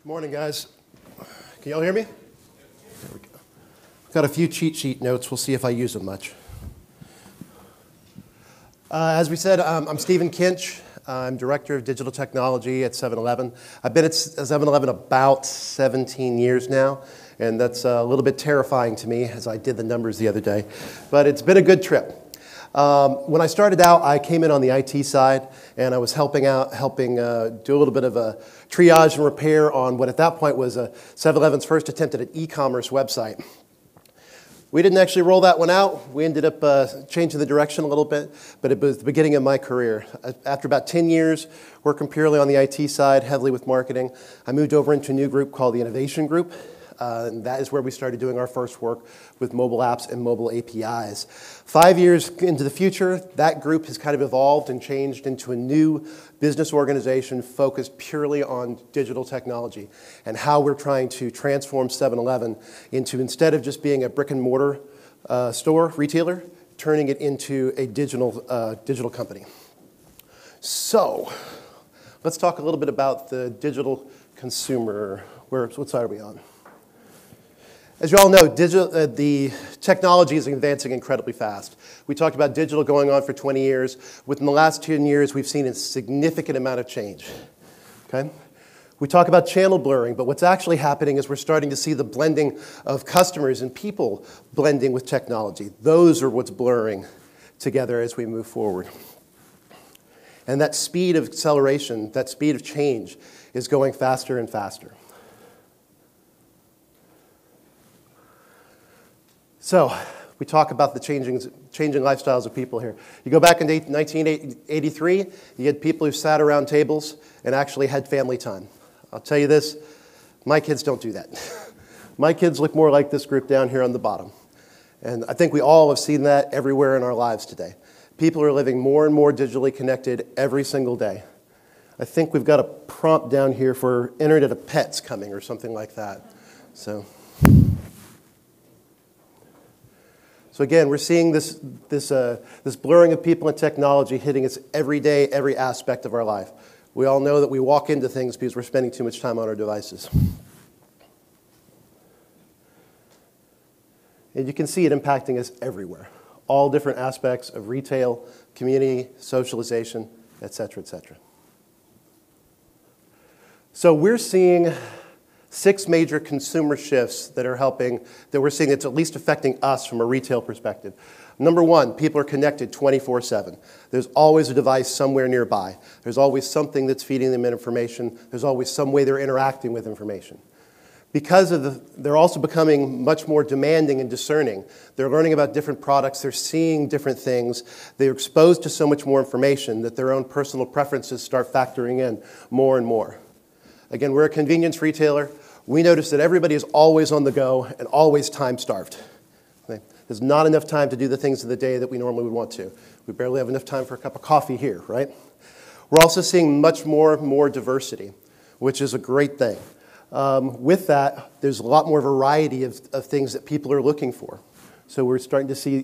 Morning, guys. Can y'all hear me? There we go. Got a few cheat sheet notes. We'll see if I use them much. As we said, I'm Stephen Kinch. I'm Director of Digital Technology at 7-Eleven. I've been at 7-Eleven about 17 years now, and that's a little bit terrifying to me as I did the numbers the other day. But it's been a good trip. When I started out, I came in on the IT side, and I was helping do a little bit of a triage and repair on what at that point was 7-Eleven's first attempt at an e-commerce website. We didn't actually roll that one out. We ended up changing the direction a little bit, but it was the beginning of my career. After about 10 years working purely on the IT side, heavily with marketing, I moved over into a new group called the Innovation Group. And that is where we started doing our first work with mobile apps and mobile APIs. 5 years into the future, that group has kind of evolved and changed into a new business organization focused purely on digital technology and how we're trying to transform 7-Eleven into, instead of just being a brick and mortar store, retailer, turning it into a digital company. So, let's talk a little bit about the digital consumer. What side are we on? As you all know, the technology is advancing incredibly fast. We talked about digital going on for 20 years. Within the last 10 years, we've seen a significant amount of change. Okay? We talk about channel blurring, but what's actually happening is we're starting to see the blending of customers and people blending with technology. Those are what's blurring together as we move forward. And that speed of acceleration, that speed of change, is going faster and faster. So, we talk about the changing lifestyles of people here. You go back in 1983, you had people who sat around tables and actually had family time. I'll tell you this, my kids don't do that. My kids look more like this group down here on the bottom. And I think we all have seen that everywhere in our lives today. People are living more and more digitally connected every single day. I think we've got a prompt down here for Internet of Pets coming or something like that. So again, we're seeing this blurring of people and technology hitting us every day, every aspect of our life. We all know that we walk into things because we're spending too much time on our devices. And you can see it impacting us everywhere. All different aspects of retail, community, socialization, et cetera, et cetera. So we're seeing 6 major consumer shifts that we're seeing that's at least affecting us from a retail perspective. Number 1, people are connected 24/7. There's always a device somewhere nearby. There's always something that's feeding them information. There's always some way they're interacting with information. Because they're also becoming much more demanding and discerning. They're learning about different products. They're seeing different things. They're exposed to so much more information that their own personal preferences start factoring in more and more. Again, we're a convenience retailer. We notice that everybody is always on the go and always time-starved. Okay? There's not enough time to do the things of the day that we normally would want to. We barely have enough time for a cup of coffee here, right? We're also seeing much more diversity, which is a great thing. With that, there's a lot more variety of things that people are looking for. So we're starting to see,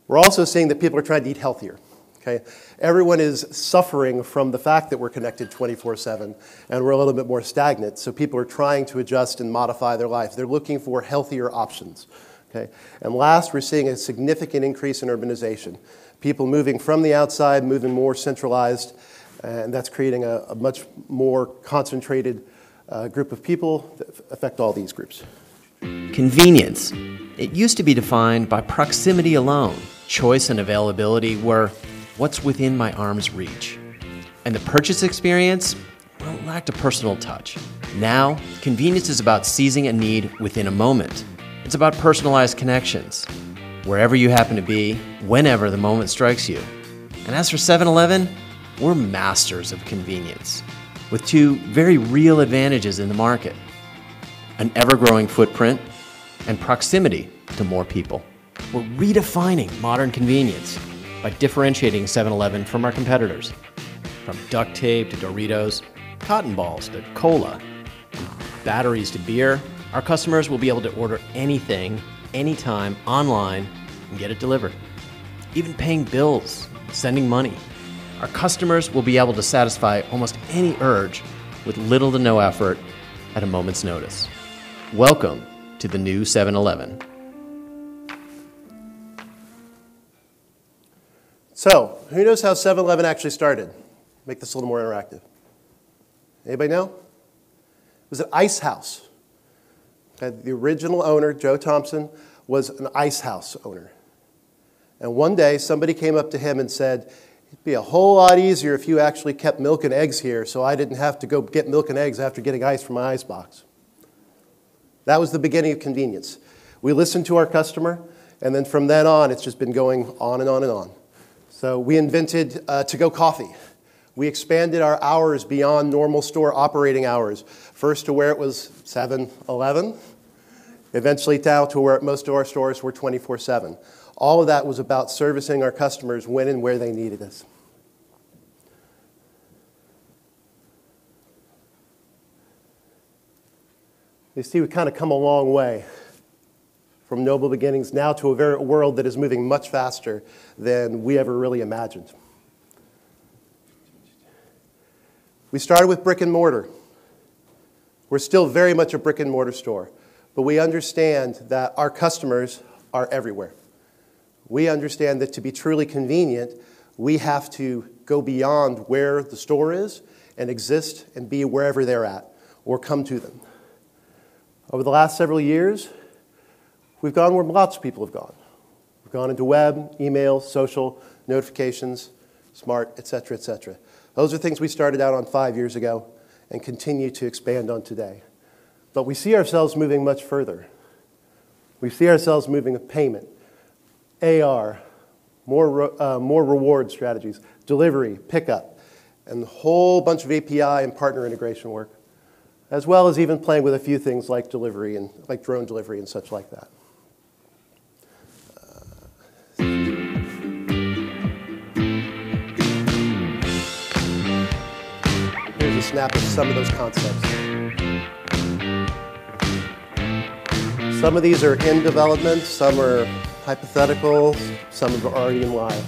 We're also seeing that people are trying to eat healthier. Okay? Everyone is suffering from the fact that we're connected 24/7 and we're a little bit more stagnant. So people are trying to adjust and modify their life. They're looking for healthier options. Okay? And last, we're seeing a significant increase in urbanization. People moving from the outside, moving more centralized, and that's creating a much more concentrated group of people that affect all these groups. Convenience. It used to be defined by proximity alone. Choice and availability were what's within my arm's reach. And the purchase experience, well, lacked a personal touch. Now, convenience is about seizing a need within a moment. It's about personalized connections, wherever you happen to be, whenever the moment strikes you. And as for 7-Eleven, we're masters of convenience, with 2 very real advantages in the market: an ever-growing footprint and proximity to more people. We're redefining modern convenience by differentiating 7-Eleven from our competitors. From duct tape to Doritos, cotton balls to cola, batteries to beer, our customers will be able to order anything, anytime, online, and get it delivered. Even paying bills, sending money. our customers will be able to satisfy almost any urge with little to no effort at a moment's notice. Welcome to the new 7-Eleven. So, who knows how 7-Eleven actually started? Make this a little more interactive. Anybody know? It was an ice house. The original owner, Joe Thompson, was an ice house owner. And one day, somebody came up to him and said, it'd be a whole lot easier if you actually kept milk and eggs here so I didn't have to go get milk and eggs after getting ice from my ice box. That was the beginning of convenience. We listened to our customer, and then from then on, it's just been going on and on and on. So we invented to-go coffee. We expanded our hours beyond normal store operating hours. First to where it was 7-Eleven, eventually down to where most of our stores were 24/7. All of that was about servicing our customers when and where they needed us. You see, we've kind of come a long way from noble beginnings now to a world that is moving much faster than we ever really imagined. We started with brick and mortar. We're still very much a brick and mortar store, but we understand that our customers are everywhere. We understand that to be truly convenient, we have to go beyond where the store is and exist and be wherever they're at or come to them. Over the last several years, we've gone where lots of people have gone. We've gone into web, email, social, notifications, smart, et cetera, et cetera. Those are things we started out on 5 years ago and continue to expand on today. But we see ourselves moving much further. We see ourselves moving with payment, AR, more reward strategies, delivery, pickup, and a whole bunch of API and partner integration work, as well as even playing with a few things like delivery and like drone delivery and such like that. Here's a snap of some of those concepts. Some of these are in development, some are hypothetical, some are already in live.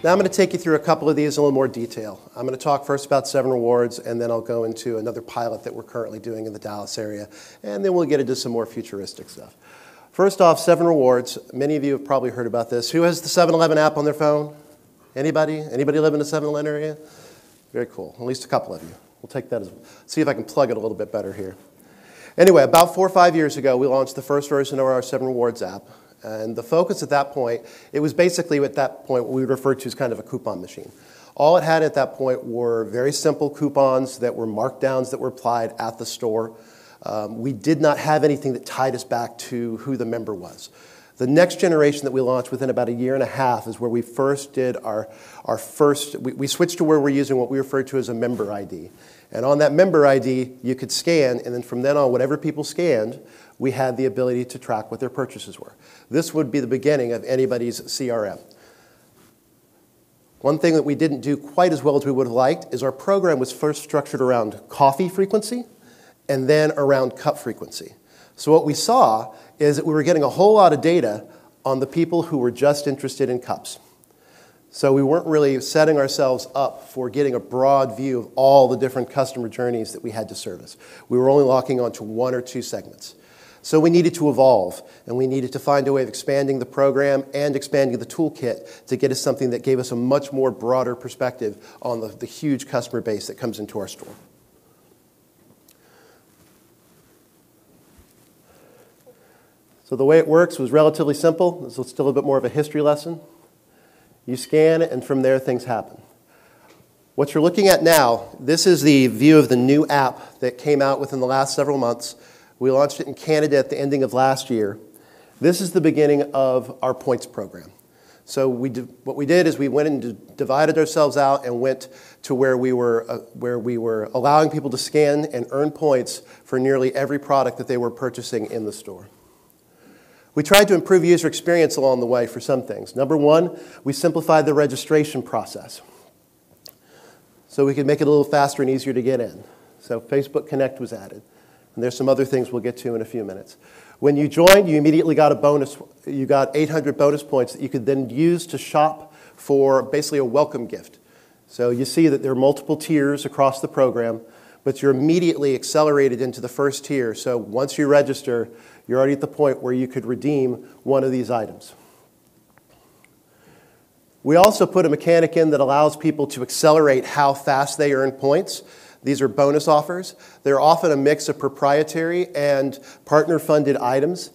Now I'm going to take you through a couple of these in a little more detail. I'm going to talk first about 7 Rewards, and then I'll go into another pilot that we're currently doing in the Dallas area, and then we'll get into some more futuristic stuff. First off, 7 Rewards. Many of you have probably heard about this. Who has the 7-Eleven app on their phone? Anybody? Anybody live in the 7-Eleven area? Very cool. At least a couple of you. We'll take that as well. See if I can plug it a little bit better here. Anyway, about 4 or 5 years ago, we launched the first version of our 7 Rewards app. And the focus at that point, it was basically at that point what we referred to as kind of a coupon machine. All it had at that point were very simple coupons that were markdowns that were applied at the store. We did not have anything that tied us back to who the member was. The next generation that we launched within about 1.5 years is where we first did our first, we switched to where we're using what we refer to as a member ID. And on that member ID, you could scan, and then from then on, whatever people scanned, we had the ability to track what their purchases were. This would be the beginning of anybody's CRM. One thing that we didn't do quite as well as we would have liked is our program was first structured around coffee frequency and then around cup frequency. So what we saw is that we were getting a whole lot of data on the people who were just interested in cups. So we weren't really setting ourselves up for getting a broad view of all the different customer journeys that we had to service. We were only locking onto one or two segments. So we needed to evolve, and we needed to find a way of expanding the program and expanding the toolkit to get us something that gave us a much more broader perspective on the huge customer base that comes into our store. So the way it works was relatively simple. This is still a bit more of a history lesson. You scan it, and from there, things happen. What you're looking at now, this is the view of the new app that came out within the last several months. We launched it in Canada at the ending of last year. This is the beginning of our points program. So what we did is we went and divided ourselves out and went to where we were allowing people to scan and earn points for nearly every product that they were purchasing in the store. We tried to improve user experience along the way for some things. Number one, we simplified the registration process so we could make it a little faster and easier to get in. So Facebook Connect was added. And there's some other things we'll get to in a few minutes. When you joined, you immediately got a bonus. You got 800 bonus points that you could then use to shop for basically a welcome gift. So you see that there are multiple tiers across the program, but you're immediately accelerated into the first tier. So once you register, you're already at the point where you could redeem one of these items. We also put a mechanic in that allows people to accelerate how fast they earn points. These are bonus offers. They're often a mix of proprietary and partner-funded items.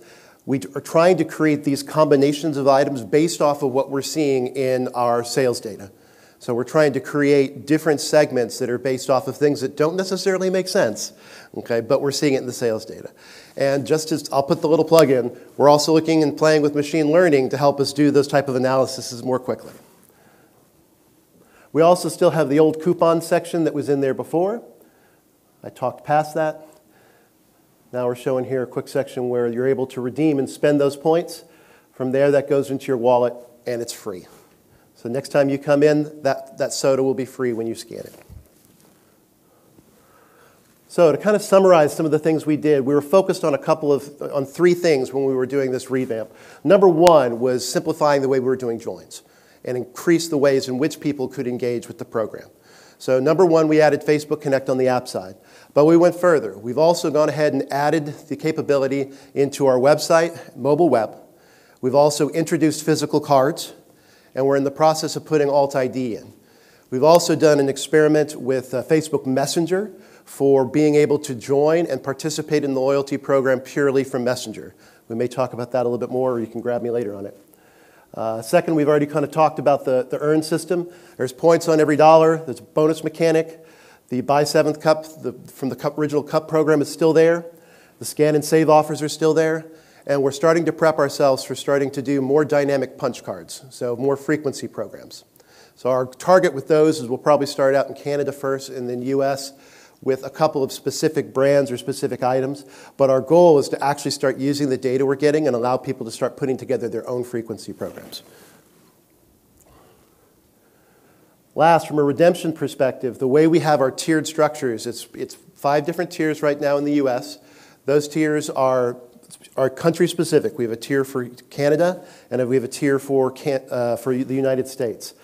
We are trying to create these combinations of items based off of what we're seeing in our sales data. So we're trying to create different segments that are based off of things that don't necessarily make sense, okay, but we're seeing it in the sales data. And just as I'll put the little plug in, we're also looking and playing with machine learning to help us do those type of analyses more quickly. We also still have the old coupon section that was in there before. I talked past that. Now we're showing here a quick section where you're able to redeem and spend those points. From there, that goes into your wallet, and it's free. So next time you come in, that soda will be free when you scan it. So to kind of summarize some of the things we did, we were focused on on three things when we were doing this revamp. Number one was simplifying the way we were doing joins and increase the ways in which people could engage with the program. So number one, we added Facebook Connect on the app side. But we went further. We've also gone ahead and added the capability into our website, mobile web. We've also introduced physical cards, and we're in the process of putting Alt ID in. We've also done an experiment with Facebook Messenger for being able to join and participate in the loyalty program purely from Messenger. We may talk about that a little bit more, or you can grab me later on it. Second, we've already kind of talked about the earn system. There's points on every dollar. There's a bonus mechanic. The buy seventh cup from the original cup program is still there. The scan and save offers are still there. And we're starting to prep ourselves for starting to do more dynamic punch cards, so more frequency programs. So our target with those is we'll probably start out in Canada first and then US with a couple of specific brands or specific items. But our goal is to actually start using the data we're getting and allow people to start putting together their own frequency programs. Last, from a redemption perspective, the way we have our tiered structures, it's 5 different tiers right now in the US. Those tiers are country specific. We have a tier for Canada and we have a tier for the United States.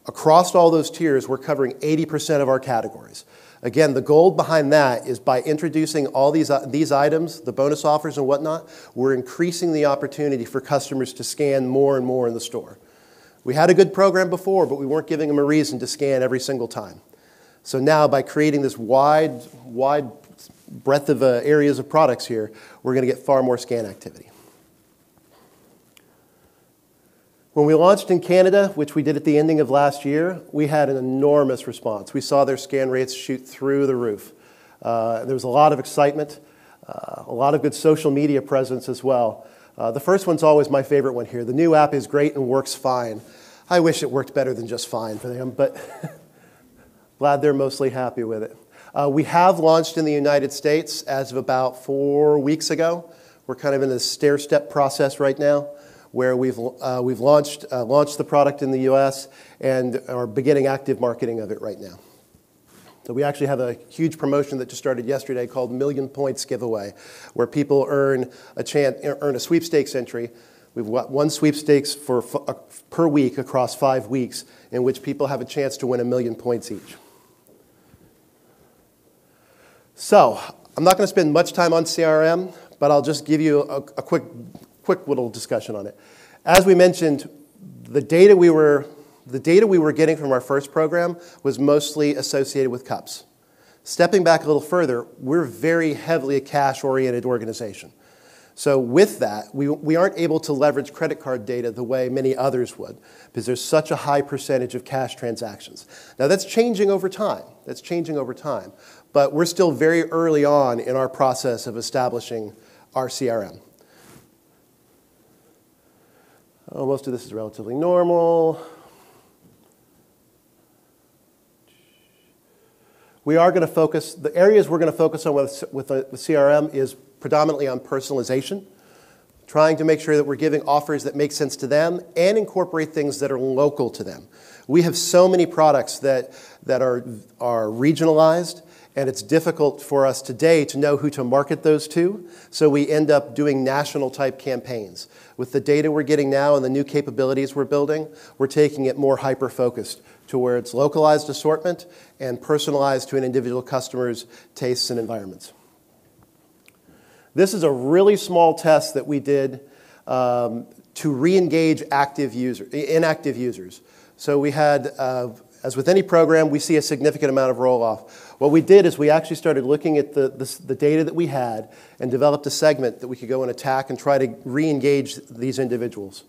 Across all those tiers, we're covering 80% of our categories. Again, the goal behind that is by introducing all these items, the bonus offers and whatnot, we're increasing the opportunity for customers to scan more and more in the store. We had a good program before, but we weren't giving them a reason to scan every single time. So now, by creating this wide breadth of areas of products here, we're going to get far more scan activity. When we launched in Canada, which we did at the ending of last year, we had an enormous response. We saw their scan rates shoot through the roof. There was a lot of excitement, a lot of good social media presence as well. The first one's always my favorite one here. The new app is great and works fine. I wish it worked better than just fine for them, but glad they're mostly happy with it. We have launched in the United States as of about 4 weeks ago. We're kind of in a stair-step process right now. where we've launched the product in the U.S. and are beginning active marketing of it right now. So we actually have a huge promotion that just started yesterday called Million Points Giveaway, where people earn a sweepstakes entry. We've got one sweepstakes per week across 5 weeks, in which people have a chance to win 1 million points each. So I'm not going to spend much time on CRM, but I'll just give you a quick little discussion on it. As we mentioned, the data we were getting from our first program was mostly associated with cups. Stepping back a little further, we're very heavily a cash-oriented organization. So with that, we aren't able to leverage credit card data the way many others would, because there's such a high percentage of cash transactions. Now that's changing over time. But we're still very early on in our process of establishing our CRM. Oh, most of this is relatively normal. We are going to focus, the areas we're going to focus on with the CRM is predominantly on personalization, trying to make sure that we're giving offers that make sense to them and incorporate things that are local to them. We have so many products that are regionalized, and it's difficult for us today to know who to market those to, so we end up doing national type campaigns. With the data we're getting now and the new capabilities we're building, we're taking it more hyper-focused to where it's localized assortment and personalized to an individual customer's tastes and environments. This is a really small test that we did to re-engage inactive users. So we had, as with any program, we see a significant amount of roll-off. What we did is we actually started looking at the data that we had and developed a segment that we could go and attack and try to re-engage these individuals.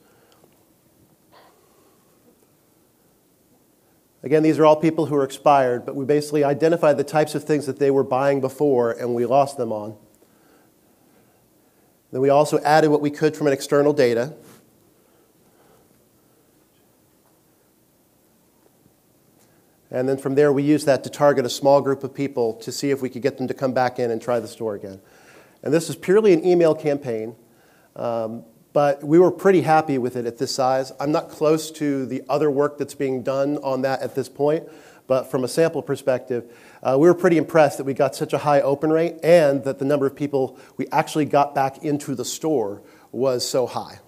Again, these are all people who are expired, but we basically identified the types of things that they were buying before and we lost them on. Then we also added what we could from an external data. And then from there, we used that to target a small group of people to see if we could get them to come back in and try the store again. And this is purely an email campaign, but we were pretty happy with it at this size. I'm not close to the other work that's being done on that at this point, but from a sample perspective, we were pretty impressed that we got such a high open rate and that the number of people we actually got back into the store was so high.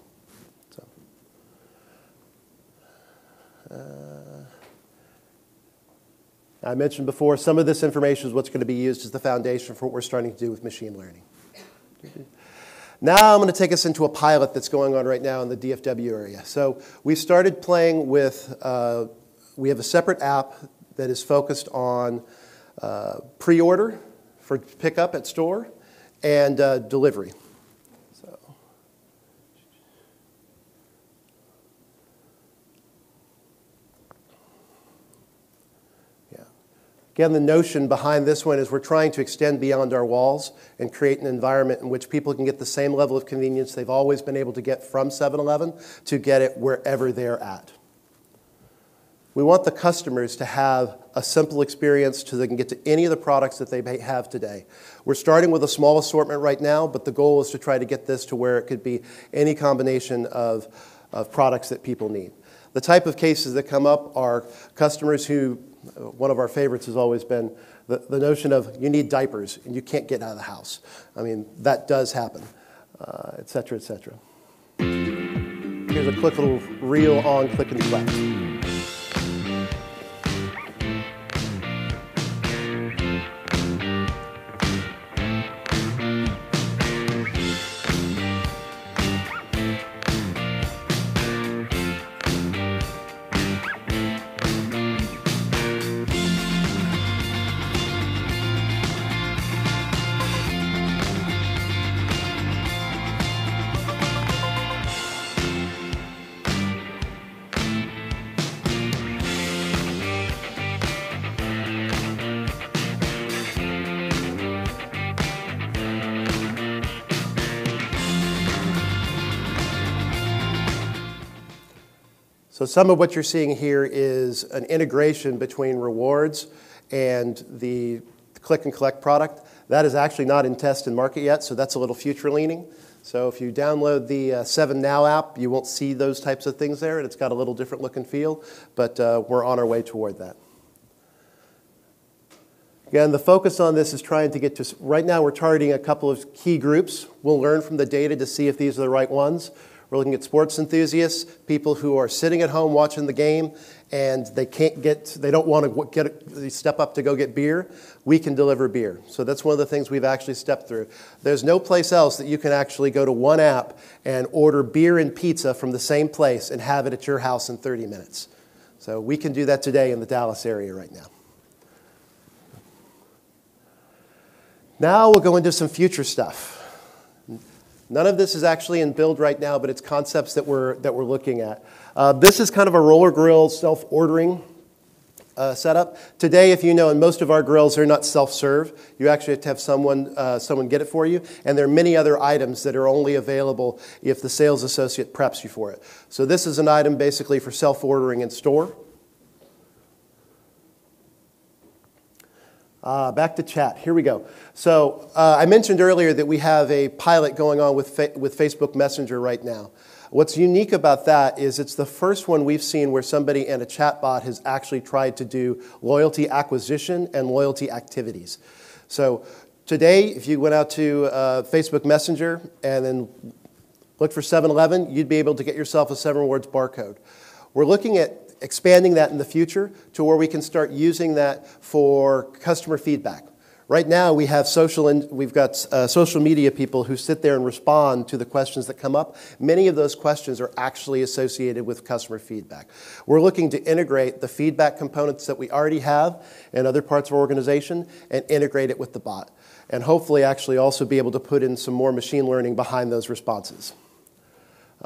I mentioned before, some of this information is what's going to be used as the foundation for what we're starting to do with machine learning. Now I'm going to take us into a pilot that's going on right now in the DFW area. So we started playing with, we have a separate app that is focused on pre-order for pickup at store and delivery. Again, the notion behind this one is we're trying to extend beyond our walls and create an environment in which people can get the same level of convenience they've always been able to get from 7-Eleven to get it wherever they're at. We want the customers to have a simple experience so they can get to any of the products that they may have today. We're starting with a small assortment right now, but the goal is to try to get this to where it could be any combination of products that people need. The type of cases that come up are customers who, one of our favorites has always been the notion of you need diapers and you can't get out of the house. I mean, that does happen, et cetera, et cetera. Here's a quick little reel on click and collect. So some of what you're seeing here is an integration between rewards and the click and collect product. That is actually not in test and market yet, so that's a little future leaning. So if you download the 7 Now app, you won't see those types of things there, and it's got a little different look and feel, but we're on our way toward that. Again, the focus on this is trying to get to, right now we're targeting a couple of key groups. We'll learn from the data to see if these are the right ones. We're looking at sports enthusiasts, people who are sitting at home watching the game and they don't want to step up to go get beer. We can deliver beer. So that's one of the things we've actually stepped through. There's no place else that you can actually go to one app and order beer and pizza from the same place and have it at your house in 30 minutes. So we can do that today in the Dallas area right now. Now we'll go into some future stuff. None of this is actually in build right now, but it's concepts that we're looking at. This is kind of a roller grill self-ordering setup. Today, if you know, in most of our grills, they're not self-serve. You actually have to have someone get it for you. And there are many other items that are only available if the sales associate preps you for it. So this is an item basically for self-ordering in store. Back to chat. Here we go. So I mentioned earlier that we have a pilot going on with Facebook Messenger right now. What's unique about that is it's the first one we've seen where somebody in a chatbot has actually tried to do loyalty acquisition and loyalty activities. So today, if you went out to Facebook Messenger and then looked for 7-Eleven, you'd be able to get yourself a 7 Rewards barcode. We're looking at expanding that in the future to where we can start using that for customer feedback. Right now, we've got social media people who sit there and respond to the questions that come up. Many of those questions are actually associated with customer feedback. We're looking to integrate the feedback components that we already have in other parts of our organization and integrate it with the bot. And hopefully actually also be able to put in some more machine learning behind those responses.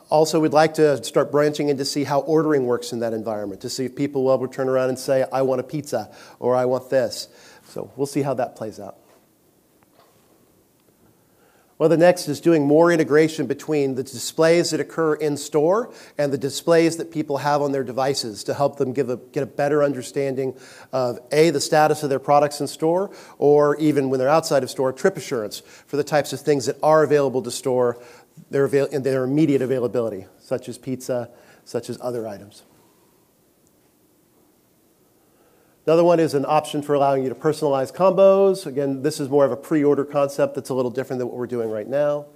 Also, we'd like to start branching in to see how ordering works in that environment, to see if people will turn around and say, I want a pizza, or I want this. So we'll see how that plays out. Well, the next is doing more integration between the displays that occur in store and the displays that people have on their devices to help them get a better understanding of, A, the status of their products in store, or even when they're outside of store, trip assurance for the types of things that are available to store, their immediate availability, such as pizza, such as other items. Another one is an option for allowing you to personalize combos. Again, this is more of a pre-order concept that's a little different than what we're doing right now.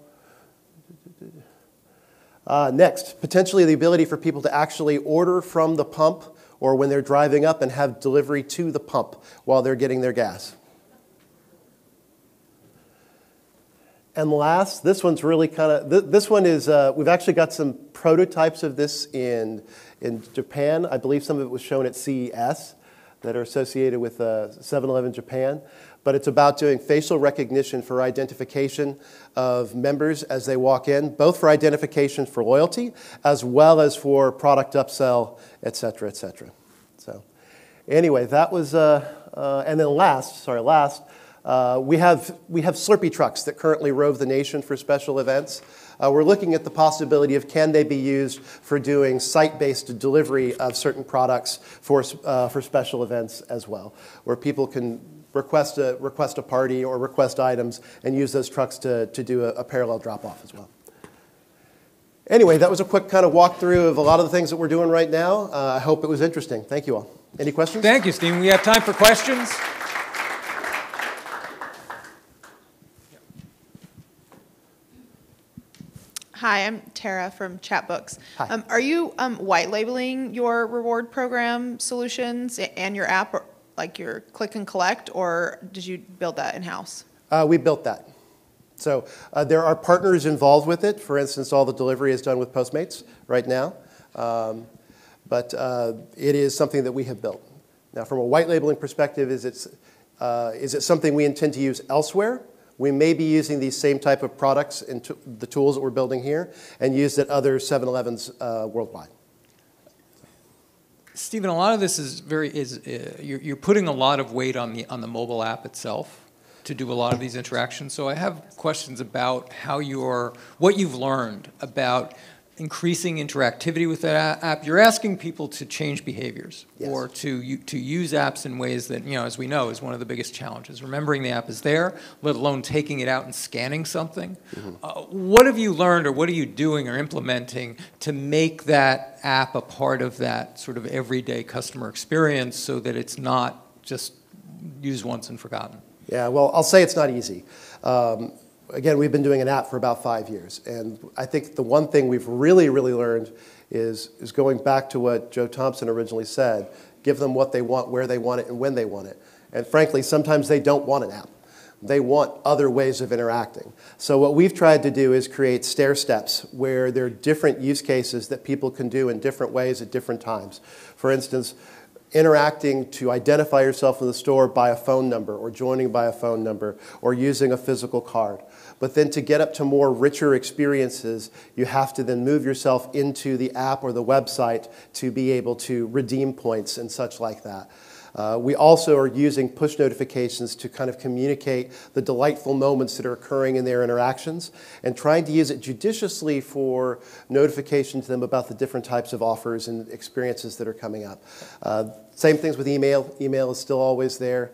Next, potentially the ability for people to actually order from the pump or when they're driving up and have delivery to the pump while they're getting their gas. And last, this one's really kind of, this one is, we've actually got some prototypes of this in Japan. I believe some of it was shown at CES that are associated with 7-Eleven Japan. But it's about doing facial recognition for identification of members as they walk in, both for identification for loyalty, as well as for product upsell, et cetera, et cetera. So anyway, that was, and then last, we have Slurpee trucks that currently rove the nation for special events. We're looking at the possibility of can they be used for doing site-based delivery of certain products for special events as well, where people can request a party or request items and use those trucks to do a parallel drop-off as well. Anyway, that was a quick kind of walkthrough of a lot of the things that we're doing right now. I hope it was interesting. Thank you all. Any questions? Thank you, Stephen. We have time for questions. Hi, I'm Tara from Chatbooks. Hi. Are you white labeling your reward program solutions and your app, or like your click and collect, or did you build that in-house? We built that. So there are partners involved with it. For instance, all the delivery is done with Postmates right now. But it is something that we have built. Now, from a white labeling perspective, is it something we intend to use elsewhere? We may be using these same type of products in the tools that we're building here and used at other 7-Elevens worldwide. Stephen, a lot of this is you're putting a lot of weight on the mobile app itself to do a lot of these interactions. So I have questions about what you've learned about increasing interactivity with that app. You're asking people to change behaviors, Yes. or to use apps in ways that, as we know, is one of the biggest challenges. Remembering the app is there, let alone taking it out and scanning something. What have you learned, or what are you doing or implementing to make that app a part of that sort of everyday customer experience so that it's not just used once and forgotten? Yeah, well, I'll say it's not easy. Again, we've been doing an app for about 5 years, and I think the one thing we've really, really learned is going back to what Joe Thompson originally said, give them what they want, where they want it, and when they want it. And frankly, sometimes they don't want an app. They want other ways of interacting. So what we've tried to do is create stair steps where there are different use cases that people can do in different ways at different times. For instance, interacting to identify yourself in the store by a phone number, or joining by a phone number, or using a physical card. But then to get up to more richer experiences, you have to then move yourself into the app or the website to be able to redeem points and such like that. We also are using push notifications to kind of communicate the delightful moments that are occurring in their interactions, and trying to use it judiciously for notification to them about the different types of offers and experiences that are coming up. Same things with email. Email is still always there.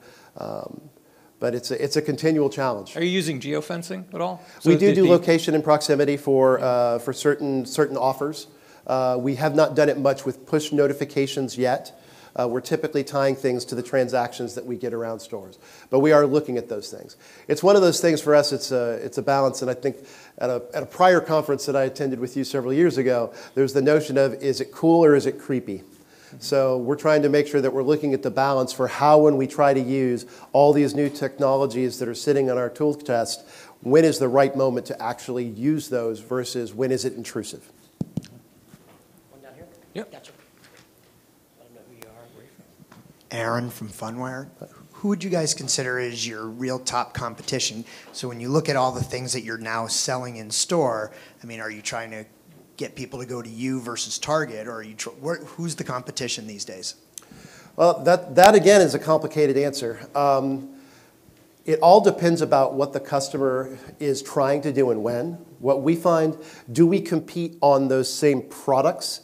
But it's a continual challenge. Are you using geofencing at all? We do location and proximity for certain offers. We have not done it much with push notifications yet. We're typically tying things to the transactions that we get around stores. But we are looking at those things. It's one of those things for us, it's a balance. And I think at a prior conference that I attended with you several years ago, there's the notion of, is it cool or is it creepy? So we're trying to make sure that we're looking at the balance for how, when we try to use all these new technologies that are sitting on our tool chest, when is the right moment to actually use those versus when is it intrusive? One down here? Yep. Gotcha. Let them know who you are. Where you from? Aaron from Funware. Who would you guys consider is your real top competition? So when you look at all the things that you're now selling in store, I mean, are you trying to get people to go to you versus Target, or are you who's the competition these days? Well, that again is a complicated answer. It all depends about what the customer is trying to do and when. What we find, do we compete on those same products?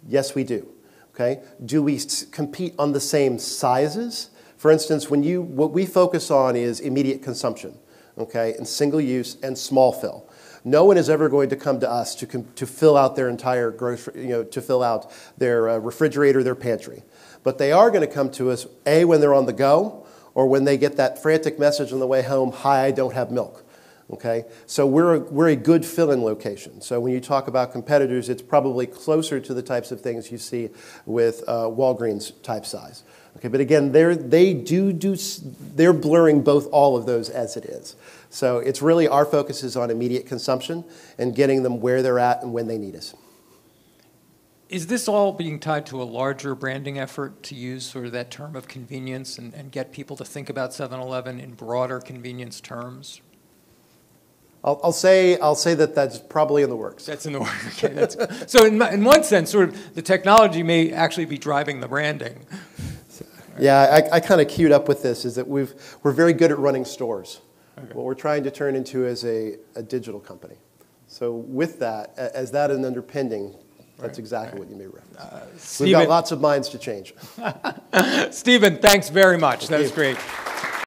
Yes, we do. Okay. Do we compete on the same sizes? For instance, what we focus on is immediate consumption, okay, and single use and small fill. No one is ever going to come to us to fill out their entire grocery, to fill out their refrigerator, their pantry. But they are going to come to us, A, when they're on the go, or when they get that frantic message on the way home, hi, I don't have milk. Okay? So we're a good fill-in location. So when you talk about competitors, it's probably closer to the types of things you see with Walgreens type size. Okay, but again, they're blurring all of those as it is. So it's really, our focus is on immediate consumption and getting them where they're at and when they need us. Is this all being tied to a larger branding effort to use sort of that term of convenience and get people to think about 7-Eleven in broader convenience terms? I'll say that that's probably in the works. That's in the works. Okay, so in one sense, sort of the technology may actually be driving the branding. Yeah, I kind of queued up with this, is that we're very good at running stores. Okay. What we're trying to turn into is a digital company. So with that, as that an underpinning, that's exactly what you may reference. We've got lots of minds to change. Stephen, thanks very much. That was great.